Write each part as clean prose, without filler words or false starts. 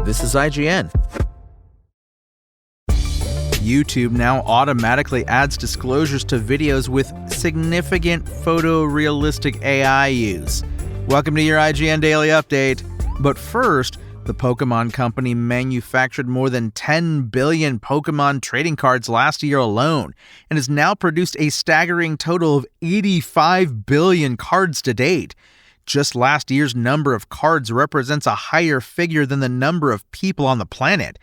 This is IGN. YouTube now automatically adds disclosures to videos with significant photorealistic AI use. Welcome to your IGN Daily Update. But first, the Pokémon company manufactured more than 10 billion Pokémon trading cards last year alone, and has now produced a staggering total of 85 billion cards to date. Just last year's number of cards represents a higher figure than the number of people on the planet.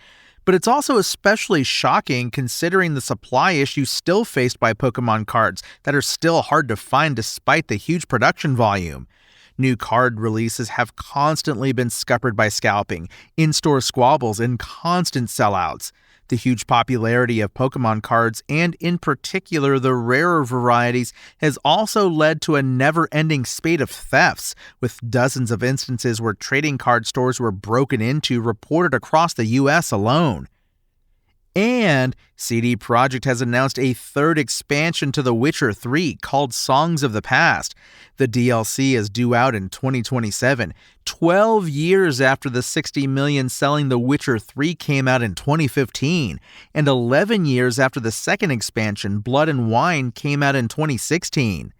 But it's also especially shocking considering the supply issues still faced by Pokémon cards that are still hard to find despite the huge production volume. New card releases have constantly been scuppered by scalping, in-store squabbles, and constant sellouts. The huge popularity of Pokémon cards, and in particular the rarer varieties, has also led to a never-ending spate of thefts, with dozens of instances where trading card stores were broken into reported across the US alone. And CD Projekt has announced a third expansion to The Witcher 3 called Songs of the Past. The DLC is due out in 2027, 12 years after the 60 million selling The Witcher 3 came out in 2015, and 11 years after the second expansion, Blood and Wine, came out in 2016.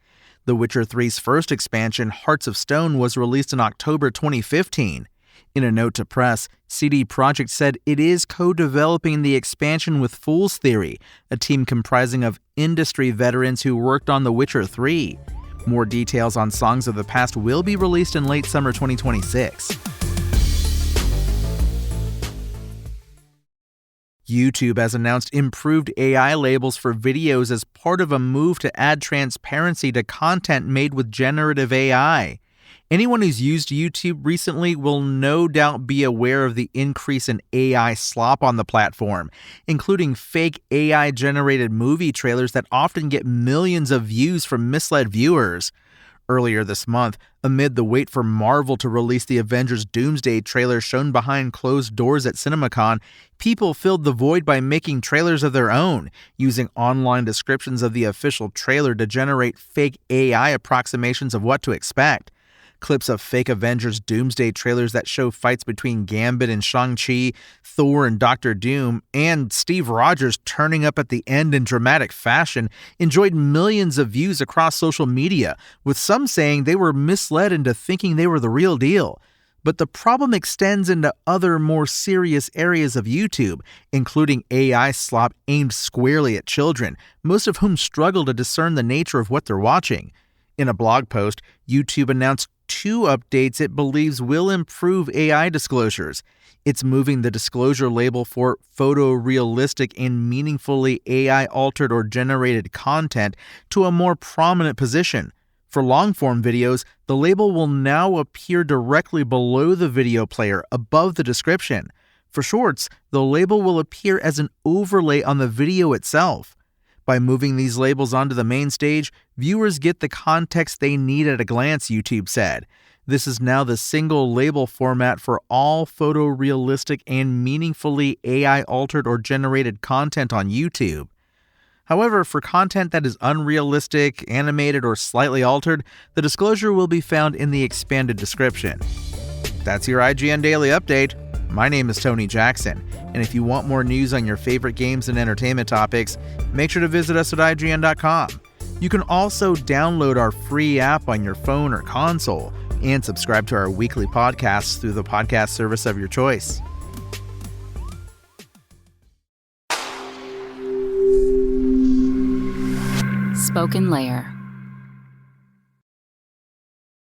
The Witcher 3's first expansion, Hearts of Stone, was released in October 2015. In a note to press, CD Projekt said it is co-developing the expansion with Fool's Theory, a team comprising of industry veterans who worked on The Witcher 3. More details on Songs of the Past will be released in late summer 2026. YouTube has announced improved AI labels for videos as part of a move to add transparency to content made with generative AI. Anyone who's used YouTube recently will no doubt be aware of the increase in AI slop on the platform, including fake AI-generated movie trailers that often get millions of views from misled viewers. Earlier this month, amid the wait for Marvel to release the Avengers Doomsday trailer shown behind closed doors at CinemaCon, people filled the void by making trailers of their own, using online descriptions of the official trailer to generate fake AI approximations of what to expect. Clips of fake Avengers Doomsday trailers that show fights between Gambit and Shang-Chi, Thor and Doctor Doom, and Steve Rogers turning up at the end in dramatic fashion enjoyed millions of views across social media, with some saying they were misled into thinking they were the real deal. But the problem extends into other more serious areas of YouTube, including AI slop aimed squarely at children, most of whom struggle to discern the nature of what they're watching. In a blog post, YouTube announced 2 updates it believes will improve AI disclosures. It's moving the disclosure label for photorealistic and meaningfully AI-altered or generated content to a more prominent position. For long-form videos, the label will now appear directly below the video player, above the description. For shorts, the label will appear as an overlay on the video itself. By moving these labels onto the main stage, viewers get the context they need at a glance, YouTube said. This is now the single label format for all photorealistic and meaningfully AI-altered or generated content on YouTube. However, for content that is unrealistic, animated, or slightly altered, the disclosure will be found in the expanded description. That's your IGN Daily Update. My name is Tony Jackson, and if you want more news on your favorite games and entertainment topics, make sure to visit us at IGN.com. You can also download our free app on your phone or console, and subscribe to our weekly podcasts through the podcast service of your choice. Spoken Layer.